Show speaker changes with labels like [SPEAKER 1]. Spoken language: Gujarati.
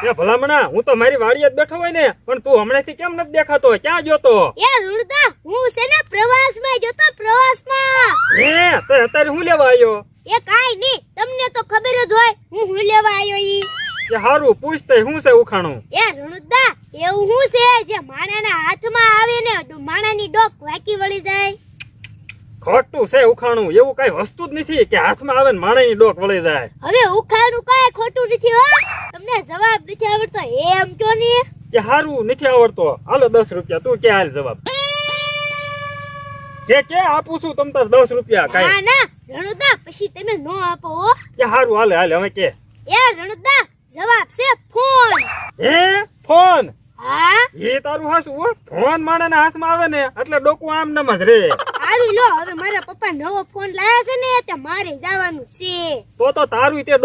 [SPEAKER 1] એ ભલામણા હું તો મારી વાડીએ જ બેઠો હોય ને પણ તું હમણાંથી કેમ નથી દેખાતો? ક્યાં ગયો તો?
[SPEAKER 2] એ રૂણદા હું છે ને પ્રવાસમાં ગયો તો પ્રવાસમાં.
[SPEAKER 1] હે તો અત્યારે હું લેવા આવ્યો?
[SPEAKER 2] એ કાઈ નહીં તમને તો ખબર જ હોય હું લેવા આવ્યો ઈ.
[SPEAKER 1] કે હારું પૂછતે શું છે ઉખાણું?
[SPEAKER 2] એ રૂણદા એવું શું છે જે માણાના હાથમાં આવે ને માણાની ડોક વાકી વળી જાય?
[SPEAKER 1] ખોટું છે ઉખાણું. એવું કઈ વસ્તુ જ નથી કે હાથમાં આવે ને માણસની ડોક વળી જાય.
[SPEAKER 2] હવે ઉખાણું કાંઈ ખોટું નથી હો. તમને જવાબ નથી આવડતો એમ કયો ને.
[SPEAKER 1] કે હારું નથી આવડતો હાલો 10 રૂપિયા. તું કે હાલ જવાબ કે આપું છું તમ તાર 10 રૂપિયા
[SPEAKER 2] ના
[SPEAKER 1] કઈ.
[SPEAKER 2] ના રણુદા પછી તમે નો આપો હો.
[SPEAKER 1] કે હારું હાલે હાલે હવે કે.
[SPEAKER 2] એ રણુદા જવાબ છે ફોન.
[SPEAKER 1] હે ફોન?
[SPEAKER 2] હા
[SPEAKER 1] એ તારું હાસું હો. ફોન માણસના હાથમાં આવે ને એટલે ડોકું આમ નમ જ રે.
[SPEAKER 2] સારું લો હવે મારા પપ્પા નવો ફોન લાયા છે ને તે મારે જવાનું છે.
[SPEAKER 1] તો તારું તે